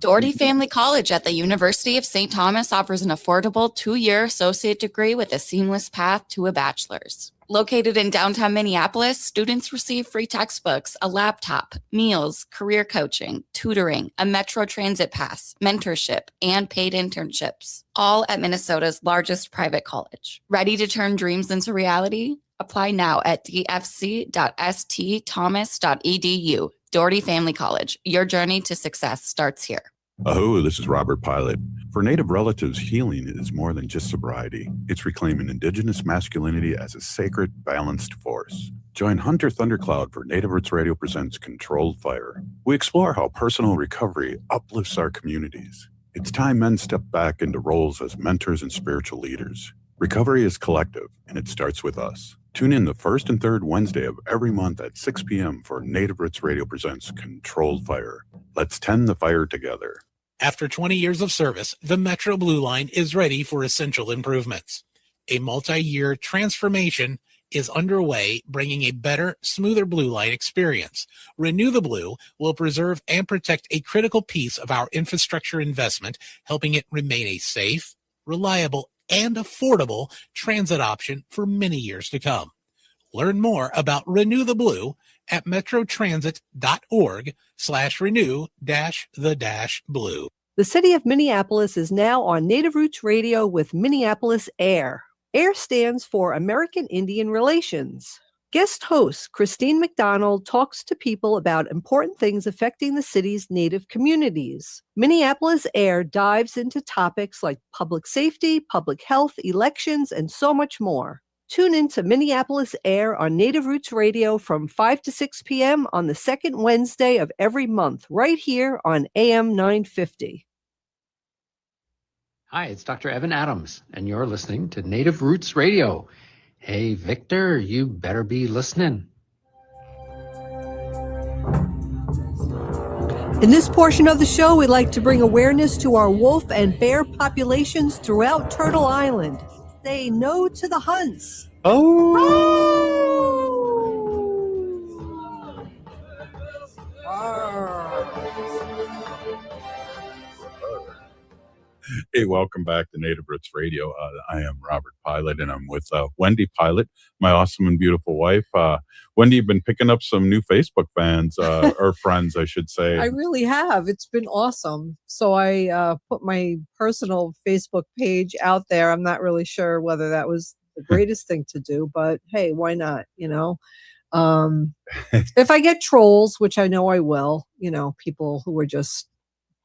Doherty Family College at the University of St. Thomas offers an affordable 2-year associate degree with a seamless path to a bachelor's. Located in downtown Minneapolis, students receive free textbooks, a laptop, meals, career coaching, tutoring, a Metro Transit pass, mentorship, and paid internships, all at Minnesota's largest private college. Ready to turn dreams into reality? Apply now at dfc.stthomas.edu. Doherty Family College. Your journey to success starts here. Oh, this is Robert Pilot. For Native relatives, healing is more than just sobriety. It's reclaiming Indigenous masculinity as a sacred, balanced force. Join Hunter Thundercloud for Native Roots Radio presents Controlled Fire. We explore how personal recovery uplifts our communities. It's time men step back into roles as mentors and spiritual leaders. Recovery is collective, and it starts with us. Tune in the first and third Wednesday of every month at 6 p.m. for Native Roots Radio presents Controlled Fire. Let's tend the fire together. After 20 years of service, the Metro Blue Line is ready for essential improvements. A multi-year transformation is underway, bringing a better, smoother Blue Line experience. Renew the Blue will preserve and protect a critical piece of our infrastructure investment, helping it remain a safe, reliable, and affordable transit option for many years to come. Learn more about Renew the Blue at metrotransit.org/renew-the-blue. The city of Minneapolis is now on Native Roots Radio with Minneapolis AIR. AIR stands for American Indian Relations. Guest host Christine McDonald talks to people about important things affecting the city's Native communities. Minneapolis AIR dives into topics like public safety, public health, elections, and so much more. Tune in to Minneapolis AIR on Native Roots Radio from 5 to 6 p.m. on the second Wednesday of every month, right here on AM 950. Hi, it's Dr. Evan Adams, and you're listening to Native Roots Radio. Hey, Victor, you better be listening. In this portion of the show, we'd like to bring awareness to our wolf and bear populations throughout Turtle Island. Say no to the hunts. Hey, welcome back to Native Roots Radio. I am Robert Pilot, and I'm with Wendy Pilot, my awesome and beautiful wife. Wendy, you've been picking up some new Facebook fans, or friends, I should say. I really have. It's been awesome. So I put my personal Facebook page out there. I'm not really sure whether that was the greatest thing to do, but hey, why not? If I get trolls, which I know I will, people who are just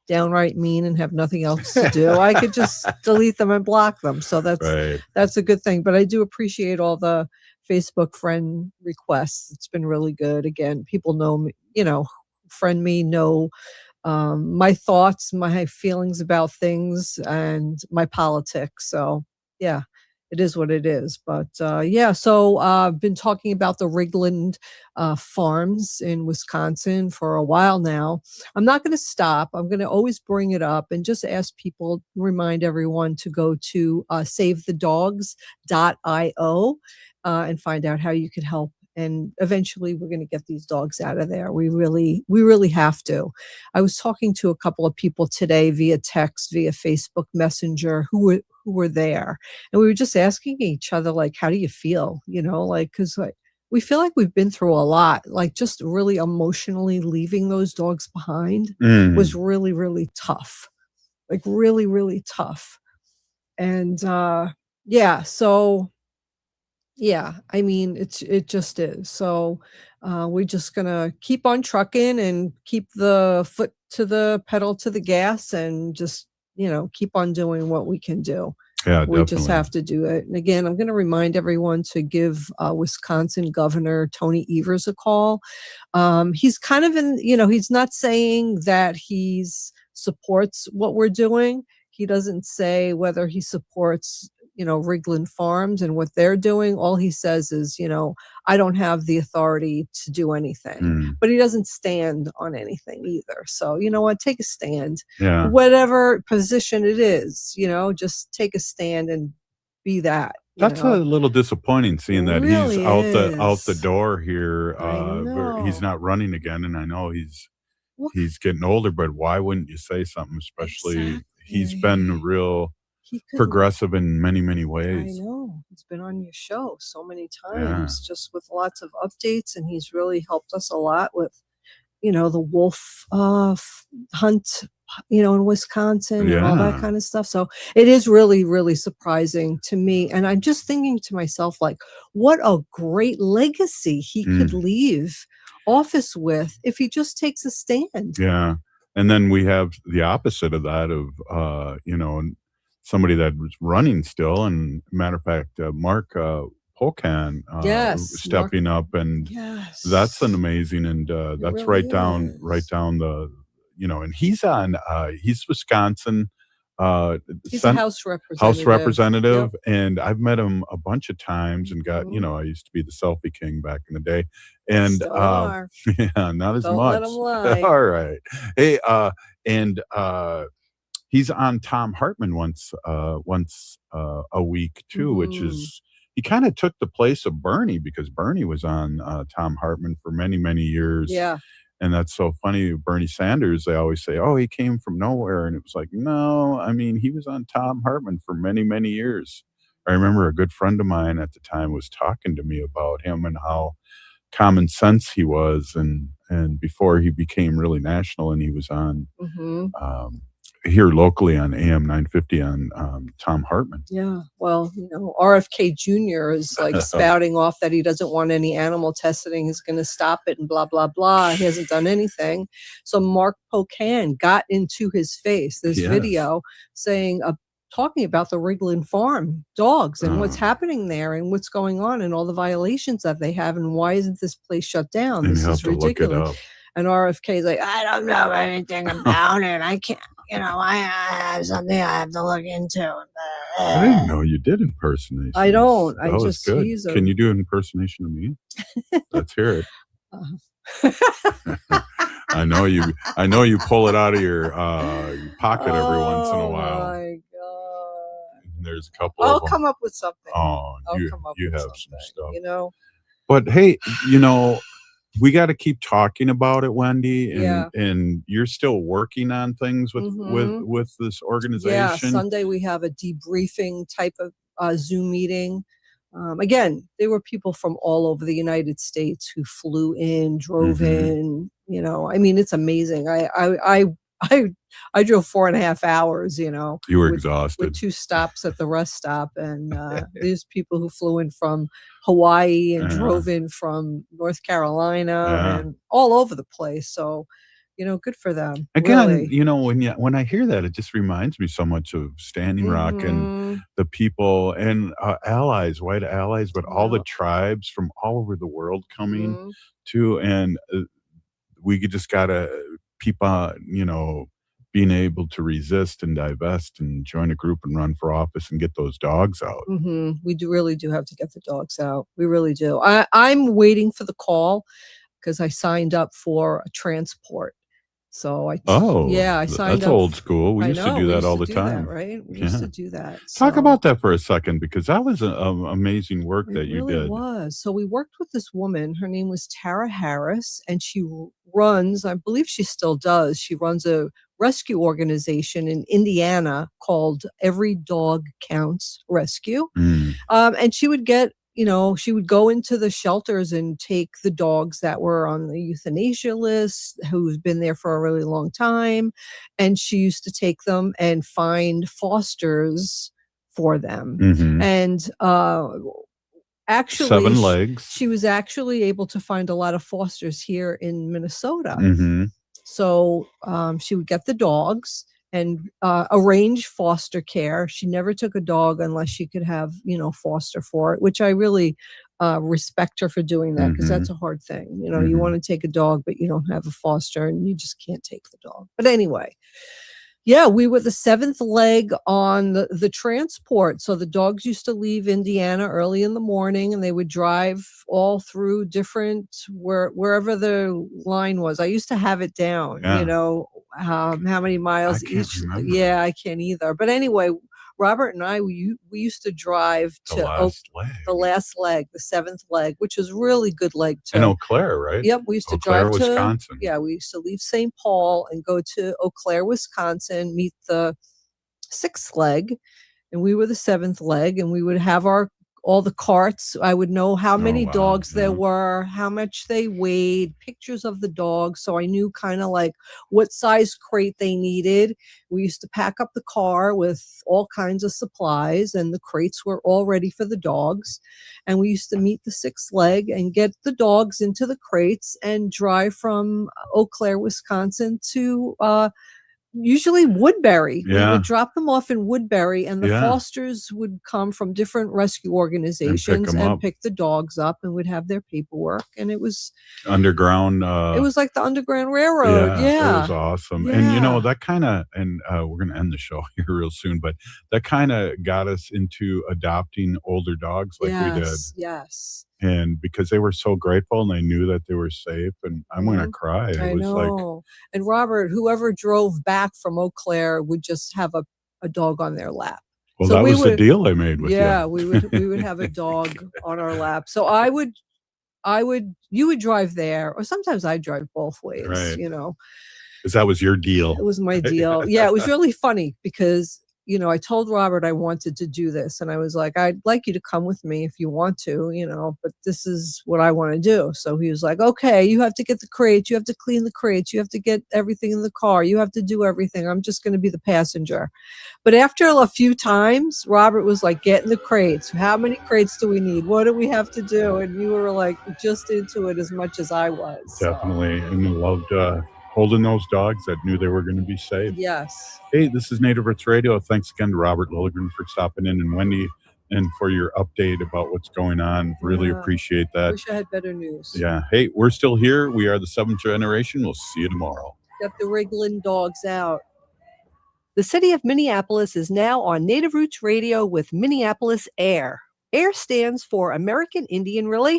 downright mean and have nothing else to do, I could just delete them and block them. So that's a good thing. But I do appreciate all the Facebook friend requests. It's been really good. Again, people know me, friend me, know my thoughts, my feelings about things, and my politics. So yeah, it is what it is. But yeah, so I've been talking about the Rigland farms in Wisconsin for a while now. I'm not going to stop. I'm going to always bring it up and just ask people, remind everyone to go to savethedogs.io and find out how you could help. And eventually we're going to get these dogs out of there. We really have to. I was talking to a couple of people today via text, via Facebook Messenger who were there. And we were just asking each other, like, how do you feel? You know, like, because like, we feel like we've been through a lot, like just really emotionally leaving those dogs behind was really, really tough, like really, really tough. And yeah, so yeah, I mean, it just is. So we're just gonna keep on trucking and keep the foot to the pedal to the gas and just, keep on doing what we can do. Yeah, We just definitely. have to do it. And again, I'm going to remind everyone to give Wisconsin Governor Tony Evers a call. He's kind of he's not saying that he's supports what we're doing. He doesn't say whether he supports, Rigland Farms and what they're doing. All he says is, I don't have the authority to do anything, but he doesn't stand on anything either. So, you know what? Take a stand. Yeah. Whatever position it is, just take a stand and be that. That's a little disappointing seeing that Really he's out the is. door here. I He's know. not running again, and I know he's Well, getting older. But why wouldn't you say something? Especially he's been exactly. real He could progressive in many, many I ways. know. He's been on your show so many Yeah. times, just with lots of updates, and he's really helped us a lot with, the wolf hunt, in Wisconsin and all that Yeah. kind of stuff. So it is really, really surprising to me. And I'm just thinking to myself, like, what a great legacy he could leave office with if he just takes a stand. Yeah. And then we have the opposite of that of, somebody that was running still. And matter of fact, Mark Polkan Yes, stepping up, and Yes. that's an amazing, and that's really right down the, and he's on, he's Wisconsin. He's a House House representative. representative, Yep. and I've met him a bunch of times and got, I used to be the selfie king back in the day. And Still are. yeah, not as Don't much. let 'em lie. All right. Hey, and he's on Tom Hartman once a week too, which is he kind of took the place of Bernie, because Bernie was on Tom Hartman for many, many years. Yeah. And that's so funny. Bernie Sanders, they always say, oh, he came from nowhere. And it was like, no, I mean, he was on Tom Hartman for many, many years. I remember a good friend of mine at the time was talking to me about him and how common sense he was. And before he became really national, and he was on here locally on AM 950 on Tom Hartman. Yeah. Well, RFK Jr. is like spouting off that he doesn't want any animal testing. He's going to stop it and blah, blah, blah. He hasn't done anything. So Mark Pocan got into his face this video saying, talking about the Rigland Farm dogs and what's happening there and what's going on and all the violations that they have. And why isn't this place shut down? And This you have is to look it ridiculous. up. And RFK is like, I don't know anything about it. I can't, I have something I have to look into. I didn't know you did impersonations. I don't. That was good. Can you do an impersonation of me? Let's hear it. I know you pull it out of your pocket every once in a while. Oh my God. And there's a couple I'll of them. come up with something. Oh, you have some something, stuff. But hey, we got to keep talking about it, Wendy, and you're still working on things with this organization. Yeah, Sunday we have a debriefing type of Zoom meeting. Again, there were people from all over the United States who flew in, drove in. I mean, it's amazing. I drove 4.5 hours. You were exhausted with 2 stops at the rest stop, and there's people who flew in from Hawaii and drove in from North Carolina and all over the place. So, good for them. Again, really. when I hear that, it just reminds me so much of Standing Rock and the people and allies, white allies, but all the tribes from all over the world coming to, and we just gotta keep on, being able to resist and divest and join a group and run for office and get those dogs out. We really do have to get the dogs out. We really do. I'm waiting for the call because I signed up for a transport. So I signed that's up. old school. We used to do that all the that, time. right? We used to do that. Talk So about that for a second, because that was amazing work that you really did. was. So we worked with this woman. Her name was Tara Harris, and she runs, I believe she still does, she runs a rescue organization in Indiana called Every Dog Counts Rescue. And she would get, she would go into the shelters and take the dogs that were on the euthanasia list, who've been there for a really long time. And she used to take them and find fosters for them. And actually, 7 legs. she was actually able to find a lot of fosters here in Minnesota. So she would get the dogs and arrange foster care. She never took a dog unless she could have, foster for it, which I really respect her for doing that, because that's a hard thing. You want to take a dog, but you don't have a foster, and you just can't take the dog. But anyway, yeah, we were the 7th leg on the transport. So the dogs used to leave Indiana early in the morning, and they would drive all through different, wherever the line was. I used to have it down, how many miles each. Remember. Yeah, I can't either. But anyway, Robert and I, we used to drive to the last leg, the 7th leg, which was really good leg too. In Eau Claire, right? Yep, we used to Eau Claire, drive to Wisconsin. Yeah, we used to leave St. Paul and go to Eau Claire, Wisconsin, meet the 6th leg, and we were the 7th leg, and we would have all the carts. I would know how many dogs there were, how much they weighed, pictures of the dogs, so I knew kind of like what size crate they needed. We used to pack up the car with all kinds of supplies, and the crates were all ready for the dogs. And we used to meet the 6th leg and get the dogs into the crates and drive from Eau Claire, Wisconsin to usually Woodbury. We would drop them off in Woodbury, and the fosters would come from different rescue organizations and pick the dogs up, and would have their paperwork. And it was underground. It was like the Underground Railroad. Yeah. It was awesome. Yeah. And that kind of, and we're going to end the show here real soon, but that kind of got us into adopting older dogs like we did. Yes. And because they were so grateful and they knew that they were safe, and I'm going to cry. I know. And Robert, whoever drove back from Eau Claire would just have a dog on their lap. Well, that was the deal I made with you. Yeah, we would have a dog on our lap. So you would drive there, or sometimes I'd drive both ways, right. Because that was your deal. It was my deal. Yeah, it was really funny because, I told Robert I wanted to do this, and I was like, I'd like you to come with me if you want to, but this is what I want to do. So he was like, okay, you have to get the crates, you have to clean the crates, you have to get everything in the car, you have to do everything. I'm just going to be the passenger. But after a few times, Robert was like, get in the crates. How many crates do we need? What do we have to do? And you were like just into it as much as I was. Definitely. So. And loved holding those dogs that knew they were going to be safe. Yes. Hey, this is Native Roots Radio. Thanks again to Robert Lilligren for stopping in, and Wendy, and for your update about what's going on. Really appreciate that. Wish I had better news. Yeah. Hey, we're still here. We are the 7th generation. We'll see you tomorrow. Get the wriggling dogs out. The city of Minneapolis is now on Native Roots Radio with Minneapolis AIR. AIR stands for American Indian Relations.